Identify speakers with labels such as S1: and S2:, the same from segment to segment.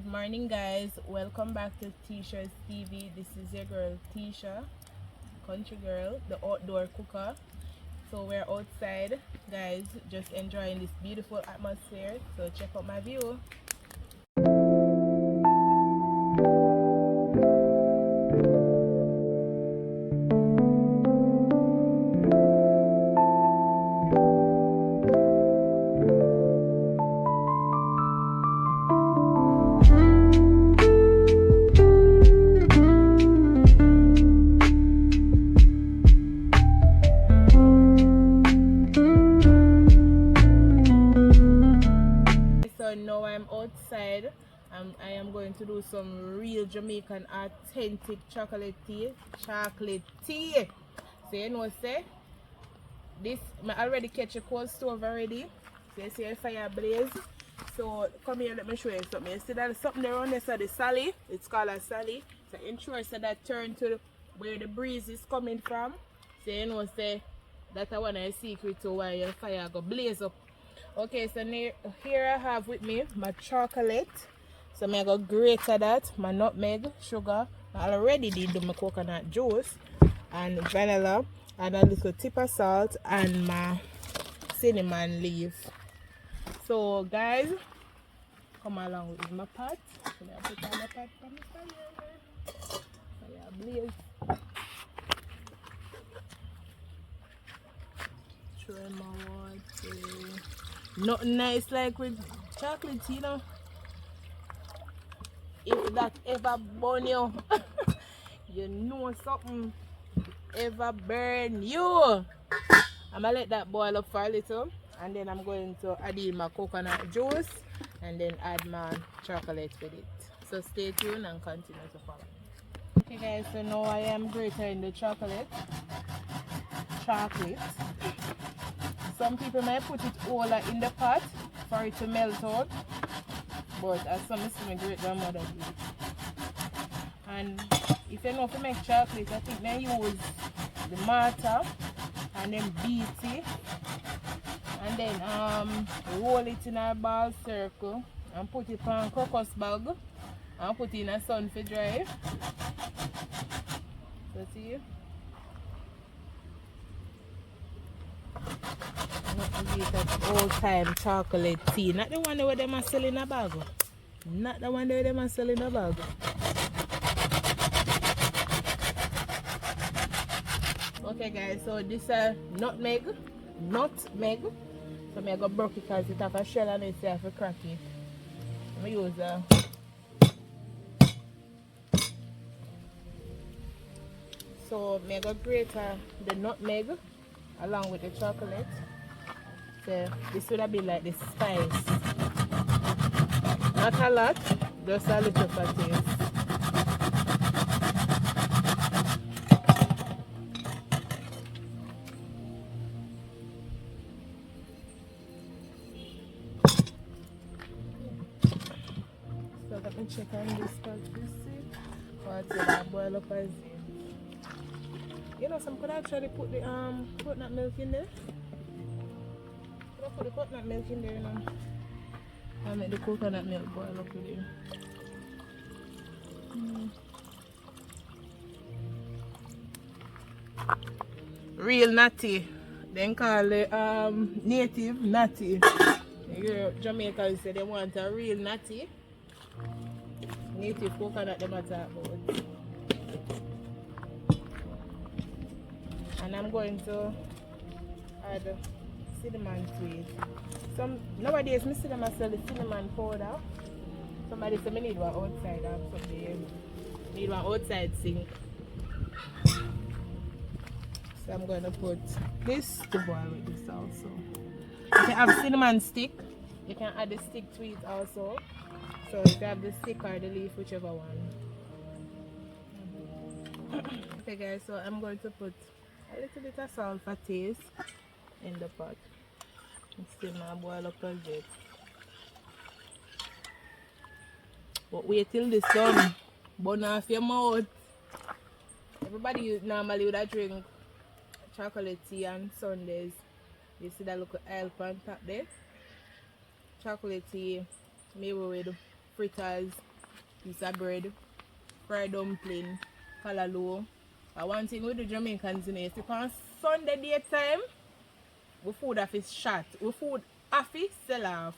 S1: Good morning, guys. Welcome back to Tesha's TV. This is your girl Tesha, country girl, the outdoor cooker. So we're outside, guys, just enjoying this beautiful atmosphere. So check out my view. Now I'm outside. I am going to do some real Jamaican authentic chocolatetea. So you know, say this I already catch a cold stove already. So you see a fire blaze. So come here, let me show you something. You see that something there on there, so the Sally, it's called a Sally. So ensure so that turn to where the breeze is coming from. So you know, say that I want a secret to why your fire go blaze up. Okay, so here I have with me my chocolate. So I'm going to grate that, my nutmeg, sugar. I already did my coconut juice and vanilla and a little tip of salt and my cinnamon leaf. So guys, come along with my pot. So I put on my pot from the fire. Fire blaze. Try my water. Nothing nice like with chocolate, you know. If that ever burn you, you know something ever burn you. I'm gonna let that boil up for a little, and then I'm going to add in my coconut juice and then add my chocolate with it. So stay tuned and continue to follow. Okay guys, so now I am grating the chocolate. Some people may put it all in the pot for it to melt out, but as some see my great grandmother did. And if you know to make chocolate, I think they use the mortar and then beat it and then roll it in a ball circle and put it on crocus bag and put it in a sun for dry. So see? That old time chocolate tea, not the one where they are selling in a bag. Not the one where they are selling in a bag. Okay guys, so this is nutmeg. So I'm going to break it because it has a shell and it have to crack it. I'm going to use so I'm going to grate the nutmeg along with the chocolate. So this would have been like the spice. Not a lot, just a little for taste. So let me check on this part. You see? What that boil up as you know, some could actually put the coconut milk in there. Put the coconut milk in there, you know. I'll make the coconut milk boil up with it. Real natty. Then call it native natty. Jamaica say they want a real natty. Native coconut they talk about. And I'm going to add cinnamon to it. Nowadays I see them sell the cinnamon powder. Somebody said I need one outside something. Need one outside sink. So I'm going to put this to boil with this also. If you have cinnamon stick, you can add the stick to it also. So if you have the stick or the leaf, whichever one. Okay guys, so I'm going to put a little bit of salt for taste in the pot. And still now boil up a bit. But wait till this done. Burn off your mouth. Everybody normally would drink chocolate tea on Sundays. You see that little elf on top there? Chocolate tea, maybe with fritters piece of bread, fried dumpling, callaloo. And one thing with the Jamaicans, you know, you see on Sunday daytime, we food have is shot. We food half is sell off.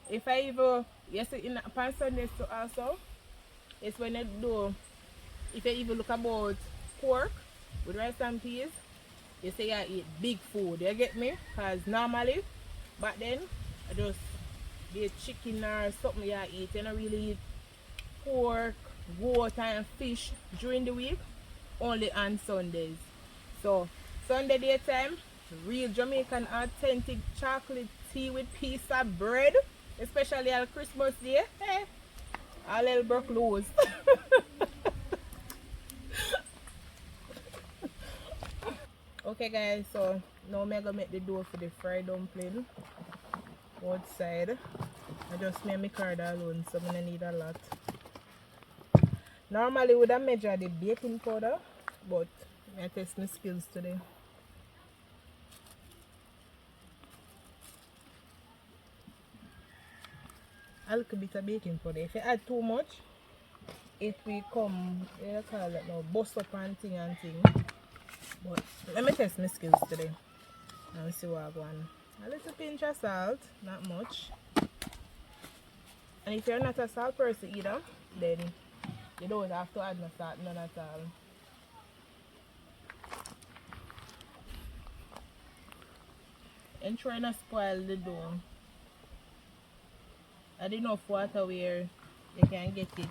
S1: If I even, yes, in upon Sundays too also, it's when you do, if you even look about pork with rice and peas, you say you eat big food, you get me? Because normally, back then, I just the chicken or something you eat, you don't really eat pork, goat and fish during the week, only on Sundays. So, Sunday daytime, real Jamaican authentic chocolate tea with piece of bread, especially on Christmas Day. Hey, a little broke loose. Okay guys, so now I'm gonna make the dough for the fried dumpling outside. I just made my card alone, so I'm gonna need a lot. Normally would I measure the baking powder, but I test my skills today. A little bit of baking powder. If you add too much, it will come, you call it now, bust up and thing and thing. But let me test my skills today and see what I want. A little pinch of salt, not much. And if you're not a salt person either, then you don't have to add no salt, none at all. And try not to spoil the dough. Add enough water where you can get it.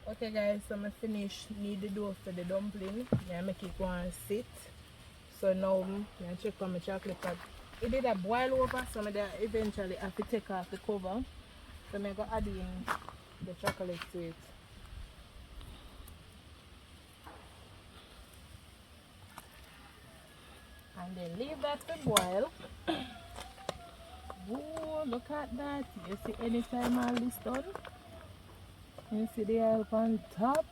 S1: Okay guys, so I'm finished need the dough for the dumpling. I make it go and sit. So now I check on my chocolate pot. It did a boil over, so I eventually have to take off the cover. So I'm going to add in the chocolate to it. And then leave that to boil. Oh, look at that. You see anytime all this done? You see the help on top?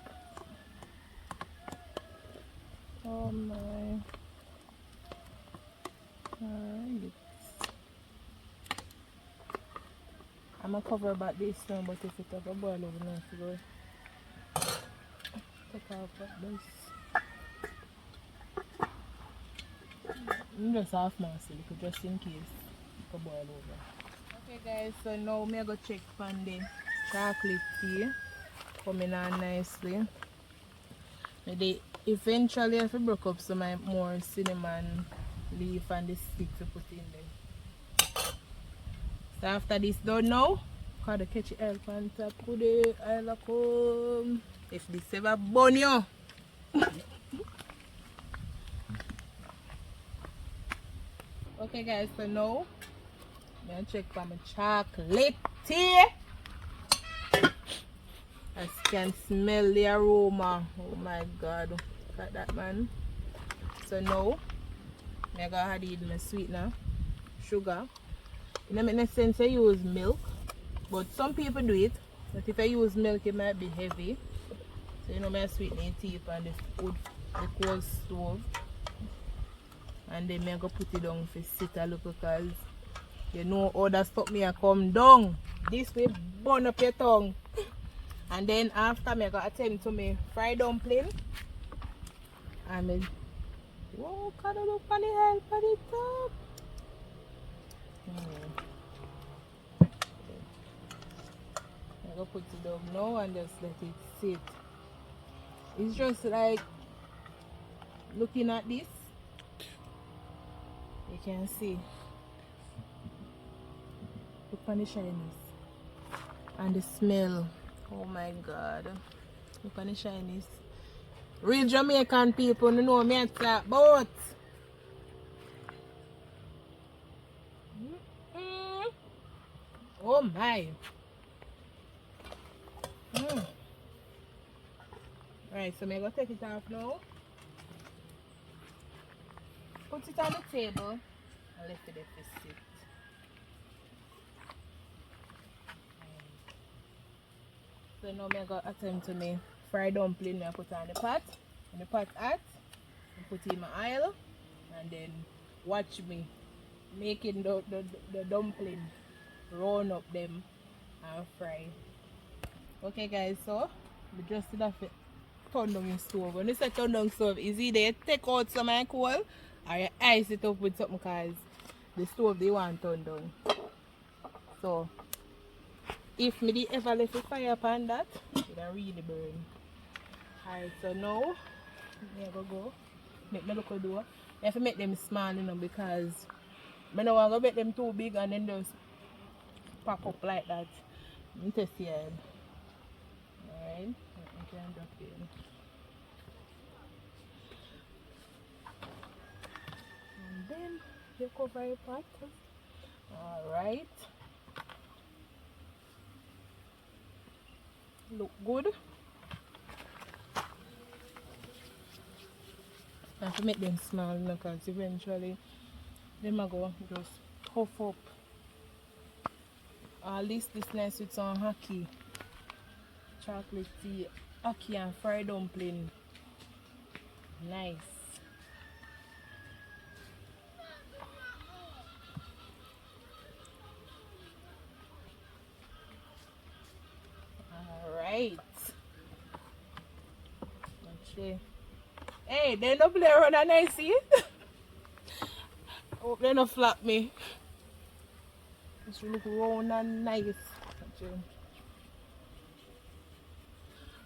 S1: Oh my. Alright. I'm gonna cover about this now, but if it ever boil over now, to go take off this. I'm just half my silicone just in case it could boil over. Okay guys, so now I'm gonna check on the chocolate tea coming on nicely. Maybe eventually I have to break up some more cinnamon leaf and the stick to put in there. So after this done now, got the catch help on top of the I'll come. If this ever burn you. Okay guys, so now I'm gonna check for my chocolate tea. I can smell the aroma. Oh my god. Look at that, man. So now I'm gonna add in my sweetener, sugar. It doesn't make sense to use milk, but some people do it. But if I use milk, it might be heavy. So you know, I sweeten the tea on the cold stove. And then I'm gonna put it down for sit a little, because you know how that stuff me come down. This will burn up your tongue. And then after I'm gonna attend to my fried dumpling. And I whoa, can I look on the help on the top? I'm gonna put it down now and just let it sit. It's just like looking at this. You can see. Look on the shyness. And the smell. Oh my god. Look on the shyness. Real Jamaican people, you know me I talk about. Oh my. Right, so I'm going to take it off now. Put it on the table and let it sit. So now I got attempt to make fried dumpling. I put on the pot. When the pot hot, I put in my oil and then watch me making the dumpling, roll up them and fry. Okay guys, so we just did have it turn down the stove. When you say turn down stove, is either you take out some of the coal or you ice it up with something because the stove they want turn down. So if me ever left the fire upon that, it'll really burn. Alright, so now I'm gonna go make my local door. You have to make them small, you know, because I don't want to make them too big and then just pack up like that. I'm test here. Alright, I can drop in. And then you cover your pot. Alright. Look good. I have to make them small because eventually them are going to just puff up. At least this nice with some hockey, chocolatetea, hockey and fried dumpling. Nice. Alright. Okay. Hey, they don't play around and I see it. Hope they don't flap me. Just look round and nice.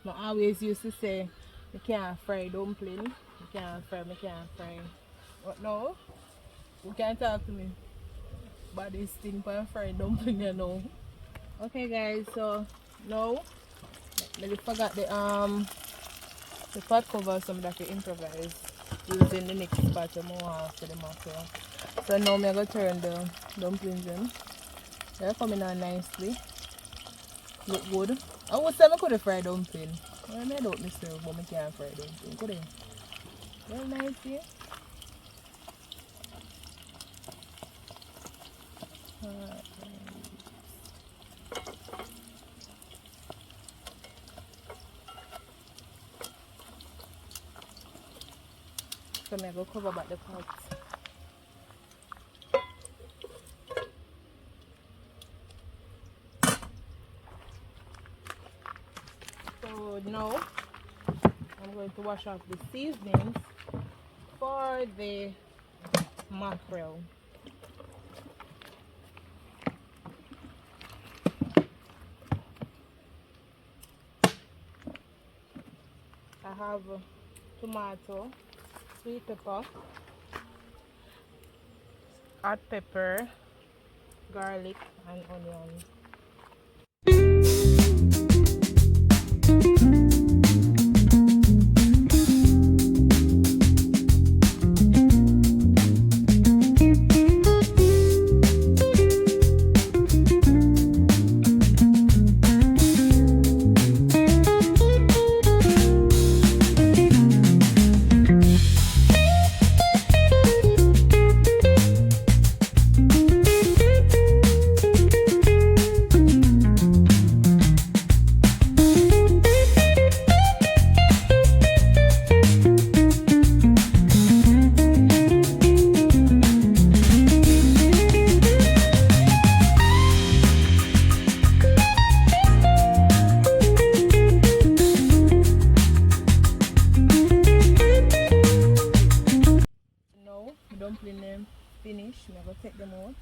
S1: I always used to say, you can't fry dumpling. You can't fry, I can't fry. What now? You can't talk to me. But this thing for fried dumpling, you know. Okay guys, so now I forgot the pot cover, some that we improvise using the next part of more for the mackerel. So now I'm going to turn the dumplings in. They're coming out nicely. Look good. I would say I could have fried dumpling. I made out myself, but I can't fry dumpling. Could I? Well, nice here. So I'm going to cover back the pot. So now I'm going to wash off the seasonings for the mackerel. I have tomato, sweet pepper, hot pepper, garlic and onion. Dumpling them finish, I'm going to take them out.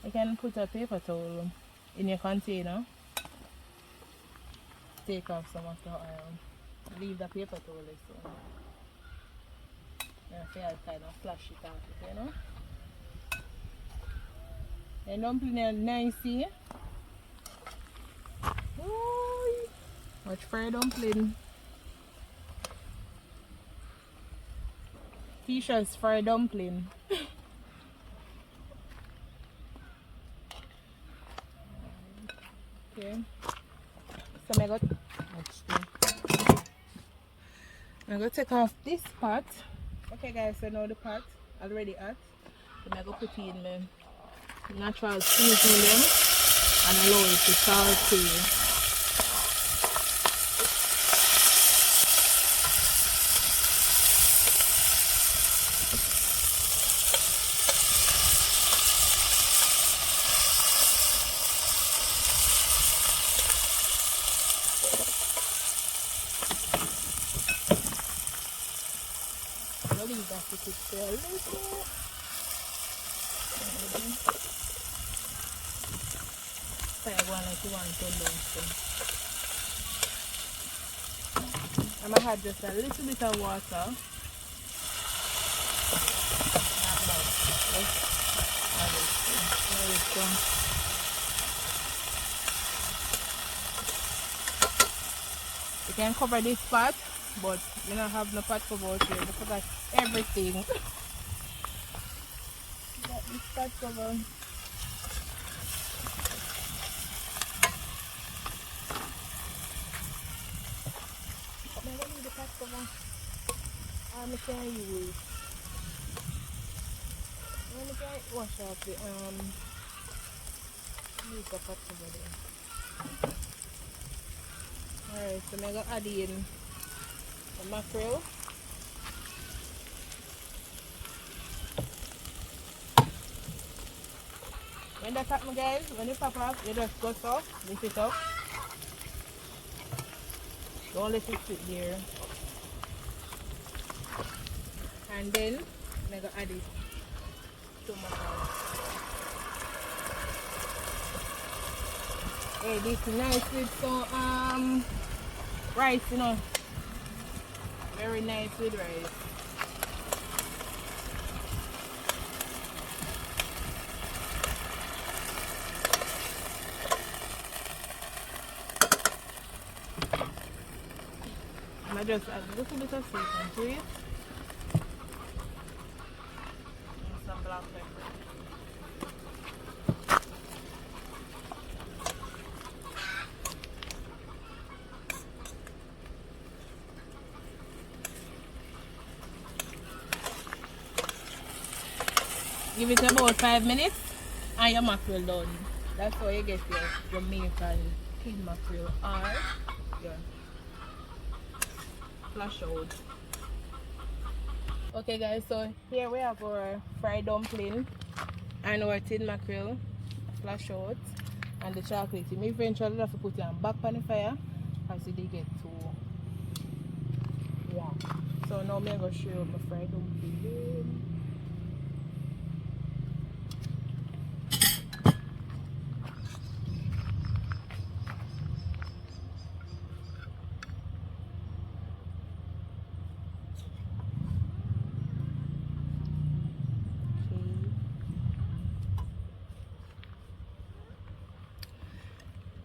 S1: You can put a paper towel in your container. Take off some of the oil. Leave the paper towel so I feel kind of flash it out, you know. And dumpling are nice here. Watch fried dumpling. Tesha's fried dumpling. Okay. So I'm going to take off this pot. Okay guys, so now the pot already hot. So I'm going to put in my natural seasoning them. and allow it to saute. Leave that to cook for a little. I'm gonna add just a little bit of water. Not much. Just add it. There we go. You can cover this pot, but you don't have no pot cover out here. You forgot everything. Got this pot cover. I don't need the pot cover. I can use. I can wash off the use the pot cover there. Alright, so I'm gonna add in the mackerel. When that happens, guys, when it pop off, you just go so, lift it up. Don't let it sit there. And then I'm gonna add it to my house. Hey, this is nice with some rice, you know. Very nice with rice. I just add a little bit of seasoning to it. And some black pepper. Give it about 5 minutes and your mackerel done. That's how you get your Jamaican king mackerel or your flash out. Okay guys, so here we have our fried dumpling and our tin mackerel, flash out, and the chocolate. We eventually have to put it on back on the fire as it get too warm. So now I'm going to show you my fried dumpling.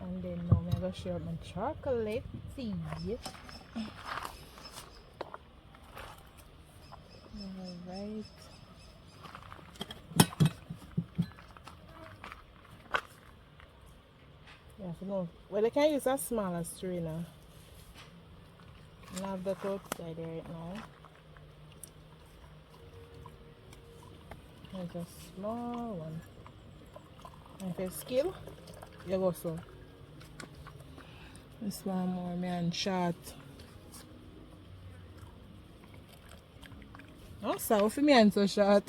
S1: And then now I'm going to share my chocolatetea. Alright. Yeah, so no. Well, I can use a smaller strainer. I have that outside right now. There's a small one. And if you skill, you go so. This one more man short. Oh, so for me and so short.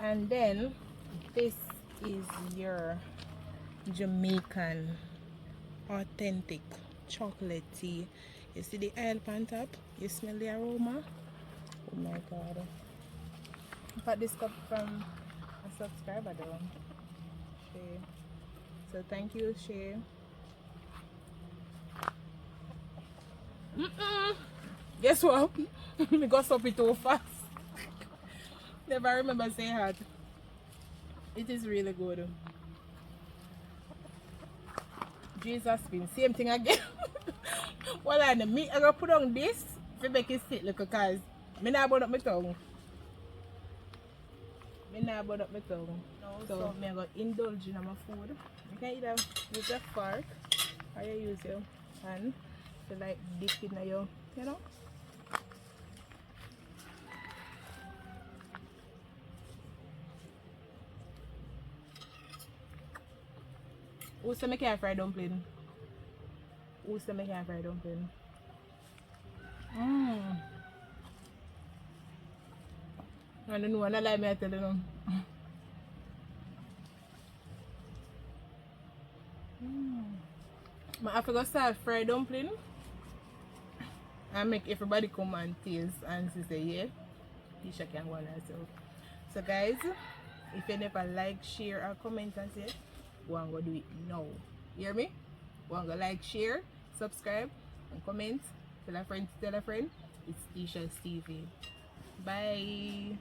S1: And then this is your Jamaican authentic chocolate tea. You see the oil on top? You smell the aroma? Oh my god. I got this cup from a subscriber though. She. So thank you, She. Guess what? We got something too fast. Never remember saying hot. It is really good. Jesus been same thing again. Well, I'm gonna put on this to make it sit, look, because I not burn up my tongue. I not burn up my tongue. No, so I'm gonna indulge in my food. You can either use a fork or you use your hand to like dip in your, you know. Who say me can't fry dumpling? Who say me can't fry dumpling? I don't know, I don't like me, I tell you. I have to go start fry dumpling and make everybody come and taste and say, yeah, Tesha can go on herself. So guys, if you never like, share or comment and say, go and go do it now. Hear me? Go and go like, share, subscribe and comment. Tell a friend to tell a friend. It's Tesha's TV. Bye.